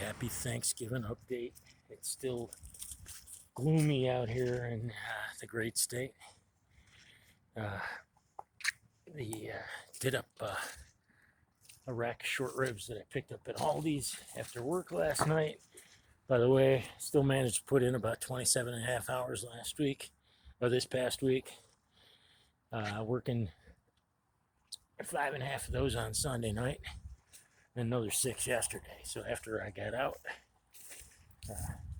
happy Thanksgiving update. It's still gloomy out here in the great state. Uh, the Did up a rack of short ribs that I picked up at Aldi's after work last night. By the way, still managed to put in about 27 and a half hours last week, or this past week. Working 5.5 of those on Sunday night, and another 6 yesterday. So after I got out,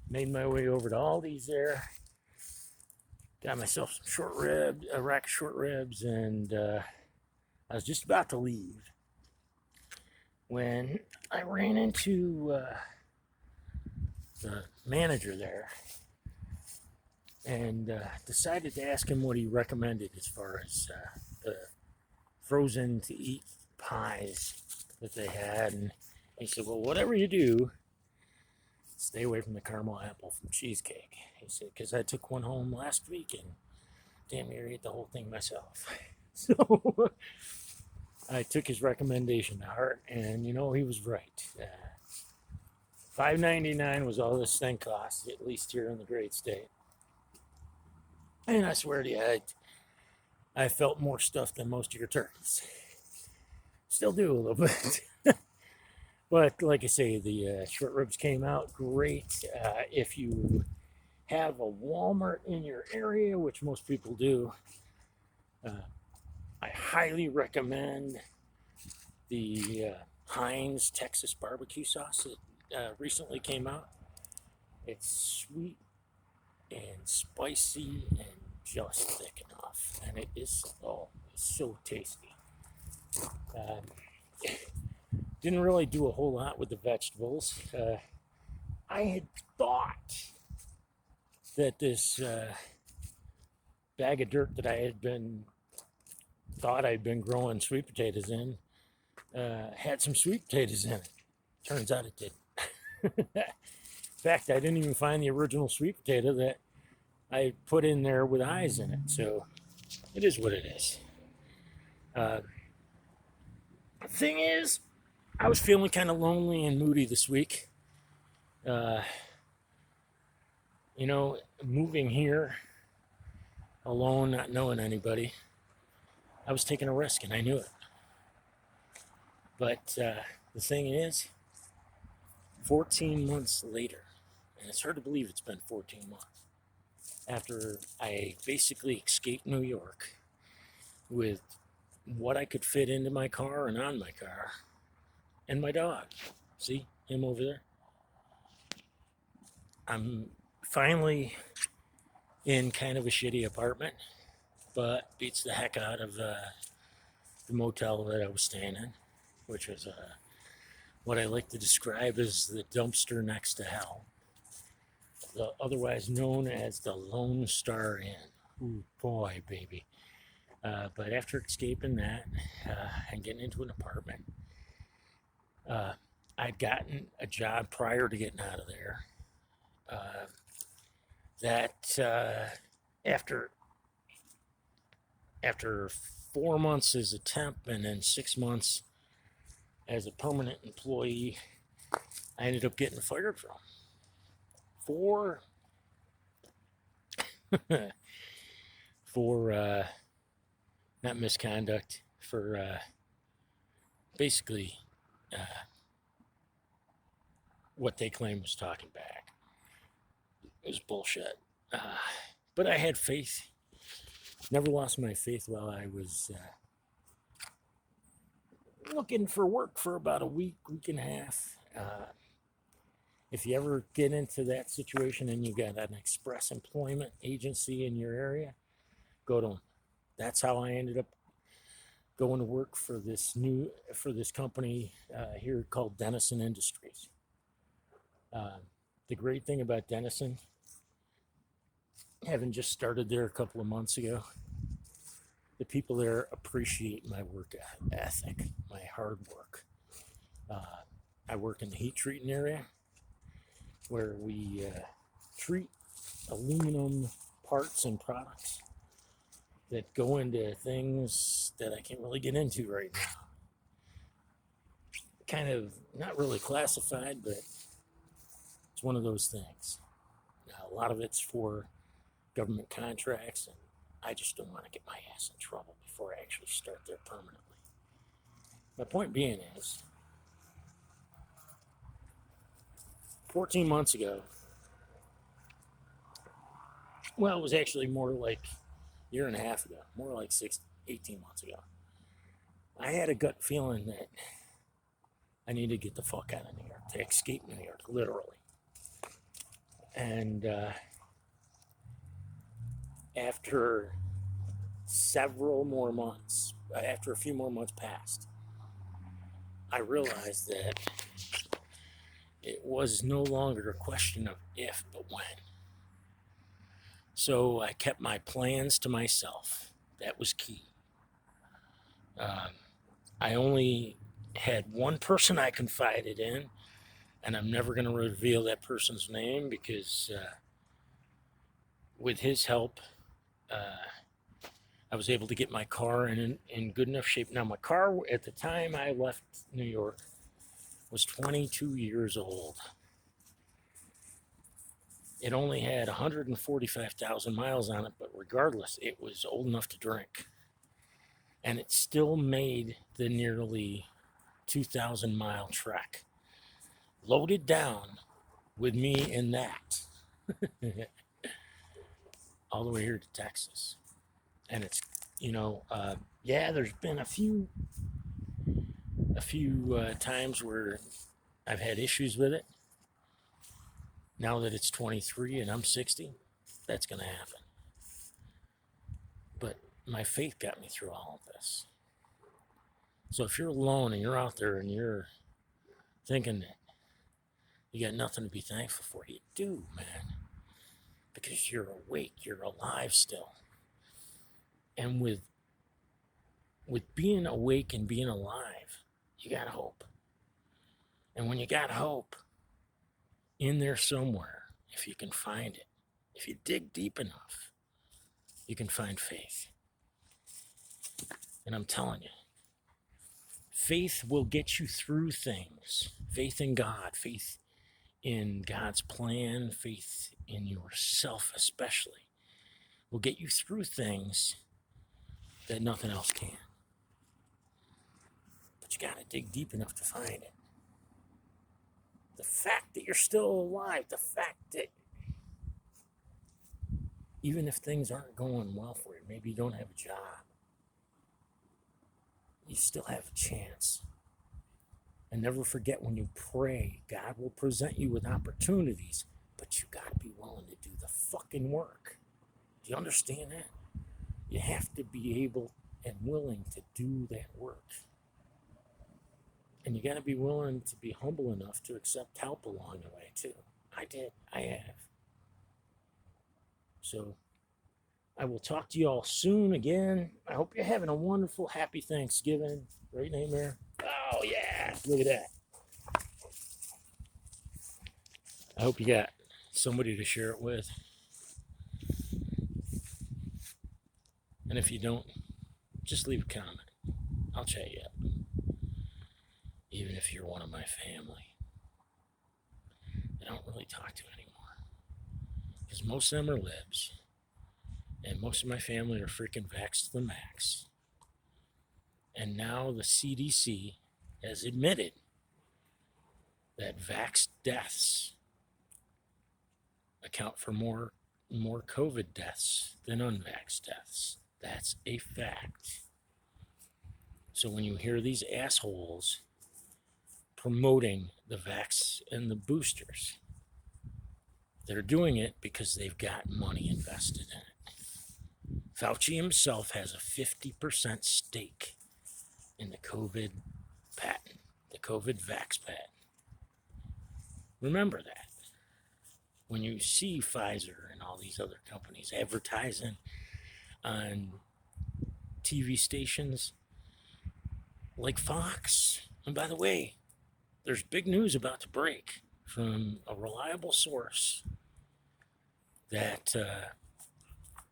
made my way over to Aldi's there, got myself some short ribs, a rack of short ribs, and I was just about to leave when I ran into the manager there and decided to ask him what he recommended as far as the frozen to eat pies that they had. And he said, well, whatever you do, stay away from the caramel apple from cheesecake. He said, because I took one home last week and damn near ate the whole thing myself. So I took his recommendation to heart, and he was right. $5.99 was all this thing cost, at least here in the great state. And I swear to you, I felt more stuff than most of your turkeys. Still do a little bit. But like I say, the short ribs came out great. If you have a Walmart in your area, which most people do, I highly recommend the Heinz Texas barbecue sauce that recently came out. It's sweet and spicy and just thick enough, and it is so tasty. Didn't really do a whole lot with the vegetables. I had thought that this bag of dirt that thought I'd been growing sweet potatoes in had some sweet potatoes in it. Turns out it didn't. In fact, I didn't even find the original sweet potato that I put in there with eyes in it. So it is what it is. The thing is, I was feeling kind of lonely and moody this week. Moving here alone, not knowing anybody, I was taking a risk, and I knew it. But the thing is, 14 months later, and it's hard to believe it's been 14 months, after I basically escaped New York with what I could fit into my car and on my car, and my dog. See him over there? I'm finally in kind of a shitty apartment, but beats the heck out of the motel that I was staying in, which was what I like to describe as the dumpster next to hell, otherwise known as the Lone Star Inn. Ooh, boy, baby. But after escaping that and getting into an apartment, I'd gotten a job prior to getting out of there that after 4 months as a temp and then 6 months as a permanent employee, I ended up getting fired from for not misconduct, for basically what they claimed was talking back. It was bullshit. But I had faith. Never lost my faith while I was looking for work for about a week and a half. If you ever get into that situation and you got an express employment agency in your area, go to them. That's how I ended up going to work for this company here called Denison Industries. The great thing about Denison, having just started there a couple of months ago, the people there appreciate my work ethic, my hard work. I work in the heat treating area, where we treat aluminum parts and products that go into things that I can't really get into right now. Kind of not really classified, but It's one of those things. Now, a lot of it's for government contracts, and I just don't want to get my ass in trouble before I actually start there permanently. My point being is, 14 months ago, well, it was actually more like a year and a half ago, more like 18 months ago, I had a gut feeling that I needed to get the fuck out of New York, to escape New York, literally. And after several more months, after a few more months passed, I realized that it was no longer a question of if, but when. So I kept my plans to myself. That was key. I only had one person I confided in, and I'm never going to reveal that person's name because with his help, I was able to get my car in good enough shape. Now, my car at the time I left New York was 22 years old. It only had 145,000 miles on it, but regardless, it was old enough to drink. And it still made the nearly 2,000 mile trek. Loaded down with me in that. All the way here to Texas. And it's, yeah, there's been a few times where I've had issues with it. Now that it's 23 and I'm 60, that's going to happen. But my faith got me through all of this. So if you're alone and you're out there and you're thinking that you got nothing to be thankful for, you do, man. Because you're awake, you're alive still. And with being awake and being alive, you got hope. And when you got hope, in there somewhere, if you can find it, if you dig deep enough, you can find faith. And I'm telling you, faith will get you through things. Faith in God, faith in God's plan, faith in yourself especially, will get you through things that nothing else can. But you got to dig deep enough to find it. The fact that you're still alive, the fact that even if things aren't going well for you, maybe you don't have a job, you still have a chance. And never forget, when you pray, God will present you with opportunities, but you got to be willing to do the fucking work. Do you understand that? You have to be able and willing to do that work. And you got to be willing to be humble enough to accept help along the way, too. I did. I have. So I will talk to you all soon again. I hope you're having a wonderful, happy Thanksgiving. Right name there? Oh, yeah. Look at that. I hope you got somebody to share it with. And if you don't, just leave a comment. I'll chat you up. Even if you're one of my family, I don't really talk to anymore. Because most of them are libs. And most of my family are freaking vaxxed to the max. And now the CDC has admitted that vaxxed deaths account for more COVID deaths than unvaxxed deaths. That's a fact. So when you hear these assholes promoting the vax and the boosters, they're doing it because they've got money invested in it. Fauci himself has a 50% stake in the COVID patent, the COVID vax patent. Remember that. When you see Pfizer and all these other companies advertising on TV stations like Fox, and by the way, there's big news about to break from a reliable source that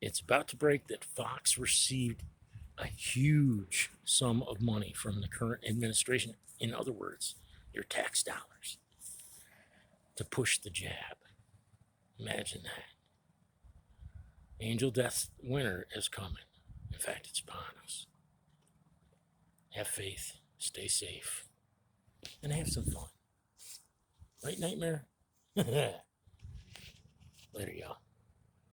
it's about to break that Fox received a huge sum of money from the current administration. In other words, your tax dollars. to push the jab. Imagine that. Angel Death winter is coming. In fact, it's upon us. Have faith, stay safe, and have some fun. Right, Nightmare? Later, y'all.